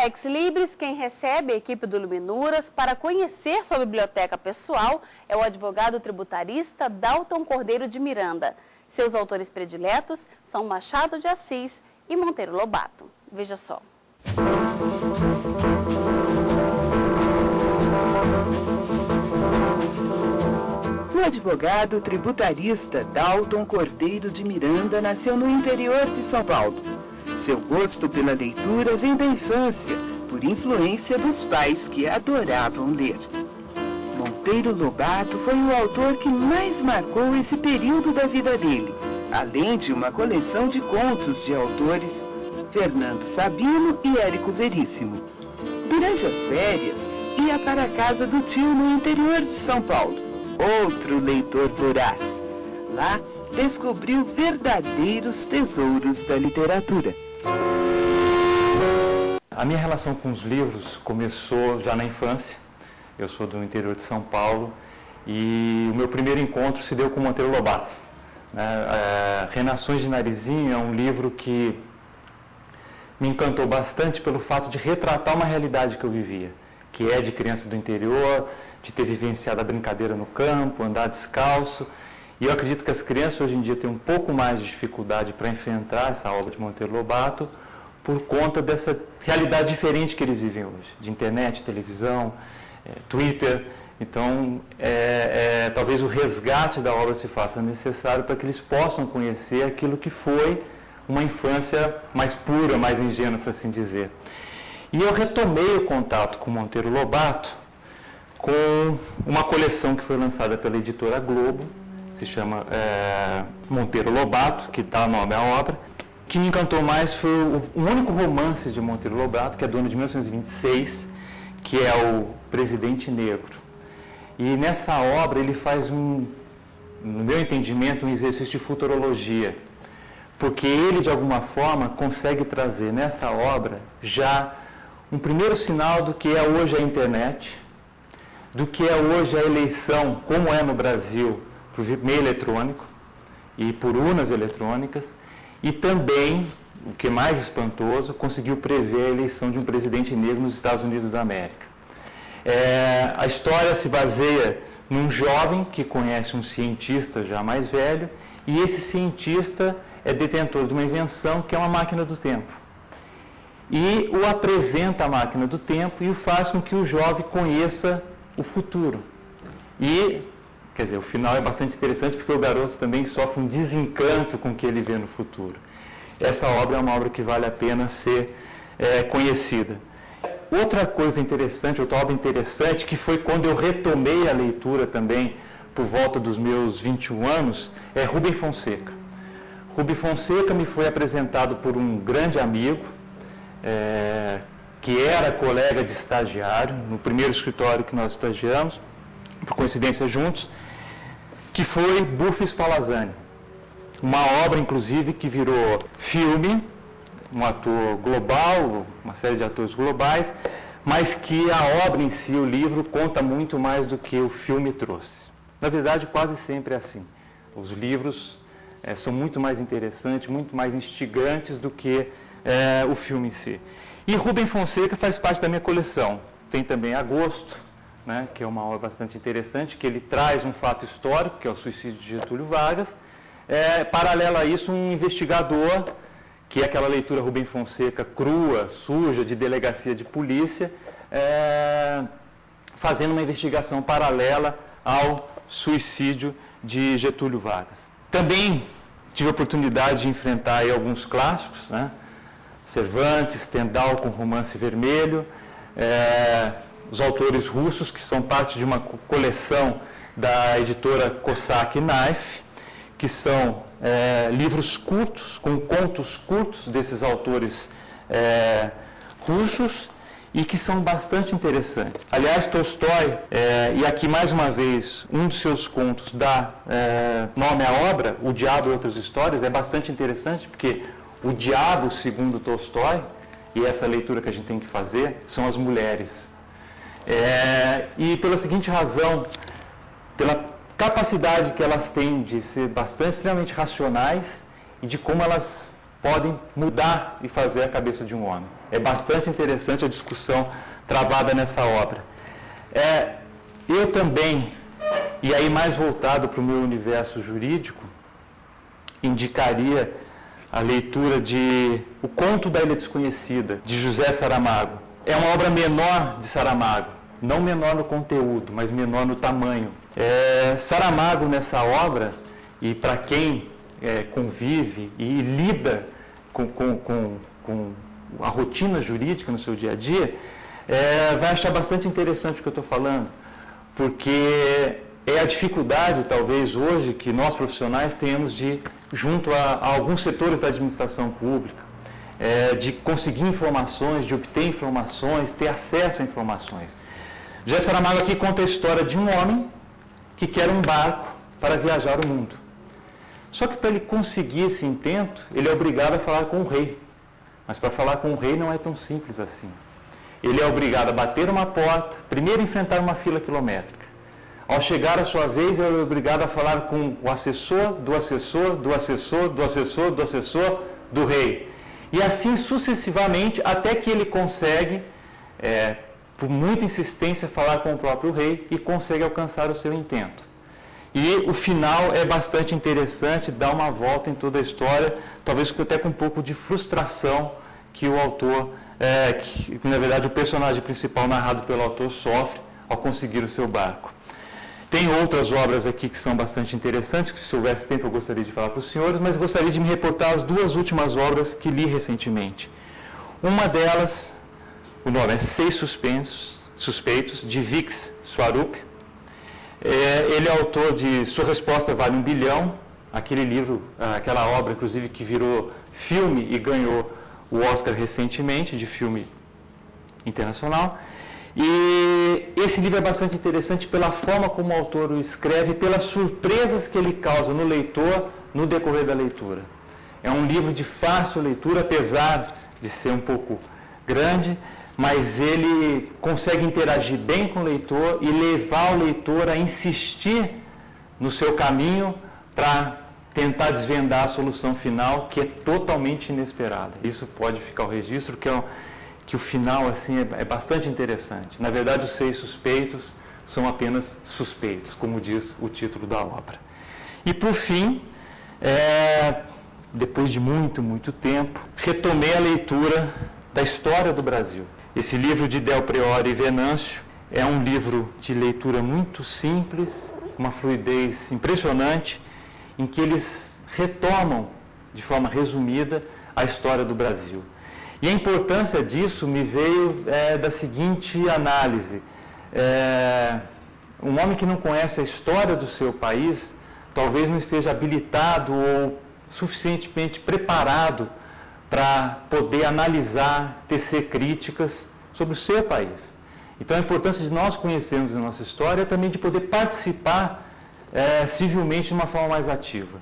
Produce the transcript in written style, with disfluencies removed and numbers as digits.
Ex Libris, quem recebe a equipe do Luminuras para conhecer sua biblioteca pessoal é o advogado tributarista Dalton Cordeiro de Miranda. Seus autores prediletos são Machado de Assis e Monteiro Lobato. Veja só. O advogado tributarista Dalton Cordeiro de Miranda nasceu no interior de São Paulo. Seu gosto pela leitura vem da infância, por influência dos pais que adoravam ler. Monteiro Lobato foi o autor que mais marcou esse período da vida dele, além de uma coleção de contos de autores Fernando Sabino e Érico Veríssimo. Durante as férias, ia para a casa do tio no interior de São Paulo, outro leitor voraz. Lá, descobriu verdadeiros tesouros da literatura. A minha relação com os livros começou já na infância. Eu sou do interior de São Paulo e o meu primeiro encontro se deu com Monteiro Lobato. Renações de Narizinho é um livro que me encantou bastante pelo fato de retratar uma realidade que eu vivia, que é de criança do interior, de ter vivenciado a brincadeira no campo, andar descalço. E eu acredito que as crianças hoje em dia têm um pouco mais de dificuldade para enfrentar essa obra de Monteiro Lobato por conta dessa realidade diferente que eles vivem hoje, de internet, televisão, Twitter. Então, talvez o resgate da obra se faça necessário para que eles possam conhecer aquilo que foi uma infância mais pura, mais ingênua, por assim dizer. E eu retomei o contato com Monteiro Lobato com uma coleção que foi lançada pela editora Globo, se chama Monteiro Lobato, que dá nome à obra. O que me encantou mais foi o único romance de Monteiro Lobato, que é do ano de 1926, que é o Presidente Negro. E nessa obra ele faz no meu entendimento, um exercício de futurologia, porque ele, de alguma forma, consegue trazer nessa obra já um primeiro sinal do que é hoje a internet, do que é hoje a eleição, como é no Brasil, por meio eletrônico e por urnas eletrônicas, e também, o que é mais espantoso, conseguiu prever a eleição de um presidente negro nos Estados Unidos da América. A história se baseia num jovem que conhece um cientista já mais velho, e esse cientista é detentor de uma invenção que é uma máquina do tempo. E o apresenta a máquina do tempo e o faz com que o jovem conheça o futuro. E, quer dizer, o final é bastante interessante porque o garoto também sofre um desencanto com o que ele vê no futuro. Essa obra é uma obra que vale a pena ser conhecida. Outra coisa interessante, outra obra interessante, que foi quando eu retomei a leitura também, por volta dos meus 21 anos, é Rubem Fonseca. Rubem Fonseca me foi apresentado por um grande amigo, que era colega de estagiário, no primeiro escritório que nós estagiamos, por coincidência juntos, que foi Buffy Spallanzani. Uma obra, inclusive, que virou filme, um ator global, uma série de atores globais, mas que a obra em si, o livro, conta muito mais do que o filme trouxe. Na verdade, quase sempre é assim. Os livros são muito mais interessantes, muito mais instigantes do que o filme em si. E Rubem Fonseca faz parte da minha coleção. Tem também Agosto, né, que é uma obra bastante interessante, que ele traz um fato histórico, que é o suicídio de Getúlio Vargas. Paralelo a isso, um investigador, que é aquela leitura Rubem Fonseca crua, suja, de delegacia de polícia, fazendo uma investigação paralela ao suicídio de Getúlio Vargas. Também tive a oportunidade de enfrentar aí alguns clássicos, né? Cervantes, Stendhal com Romance Vermelho, os autores russos, que são parte de uma coleção da editora Cossack Knife, que são livros curtos, com contos curtos desses autores russos, e que são bastante interessantes. Aliás, Tolstói, e aqui mais uma vez, um dos seus contos dá nome à obra, O Diabo e Outras Histórias, é bastante interessante, porque o diabo, segundo Tolstói, e essa leitura que a gente tem que fazer, são as mulheres. E pela seguinte razão, pela capacidade que elas têm de ser extremamente racionais e de como elas podem mudar e fazer a cabeça de um homem. É bastante interessante a discussão travada nessa obra. Eu também, e aí mais voltado para o meu universo jurídico, indicaria a leitura de O Conto da Ilha Desconhecida, de José Saramago. É uma obra menor de Saramago, não menor no conteúdo, mas menor no tamanho. Saramago, nessa obra, e para quem convive e lida com a rotina jurídica no seu dia a dia, vai achar bastante interessante o que eu estou falando, porque é a dificuldade, talvez, hoje, que nós profissionais temos junto a alguns setores da administração pública, de conseguir informações, de obter informações, ter acesso a informações. José Saramago aqui conta a história de um homem que quer um barco para viajar o mundo. Só que para ele conseguir esse intento, ele é obrigado a falar com o rei. Mas para falar com o rei não é tão simples assim. Ele é obrigado a bater uma porta, primeiro enfrentar uma fila quilométrica. Ao chegar a sua vez, ele é obrigado a falar com o assessor, do assessor, do assessor, do assessor, do assessor, do rei. E assim sucessivamente, até que ele consegue, por muita insistência, falar com o próprio rei e consegue alcançar o seu intento. E o final é bastante interessante, dá uma volta em toda a história, talvez até com um pouco de frustração que o autor, que na verdade o personagem principal narrado pelo autor sofre ao conseguir o seu barco. Tem outras obras aqui que são bastante interessantes, que se houvesse tempo eu gostaria de falar para os senhores, mas gostaria de me reportar as duas últimas obras que li recentemente. Uma delas, o nome é Seis Suspeitos, de Vix Swarup. Ele é autor de Sua Resposta Vale $1 bilhão, aquele livro, aquela obra, inclusive, que virou filme e ganhou o Oscar recentemente, de filme internacional. E esse livro é bastante interessante pela forma como o autor o escreve, pelas surpresas que ele causa no leitor no decorrer da leitura. É um livro de fácil leitura, apesar de ser um pouco grande, mas ele consegue interagir bem com o leitor e levar o leitor a insistir no seu caminho para tentar desvendar a solução final, que é totalmente inesperada. Isso pode ficar o registro, que o final assim, é bastante interessante. Na verdade, os 6 suspeitos são apenas suspeitos, como diz o título da obra. E, por fim, depois de muito tempo, retomei a leitura da história do Brasil. Esse livro de Del Priore e Venâncio é um livro de leitura muito simples, uma fluidez impressionante, em que eles retomam, de forma resumida, a história do Brasil. E a importância disso me veio da seguinte análise. Um homem que não conhece a história do seu país, talvez não esteja habilitado ou suficientemente preparado para poder analisar, tecer críticas sobre o seu país. Então, a importância de nós conhecermos a nossa história é também de poder participar civilmente de uma forma mais ativa.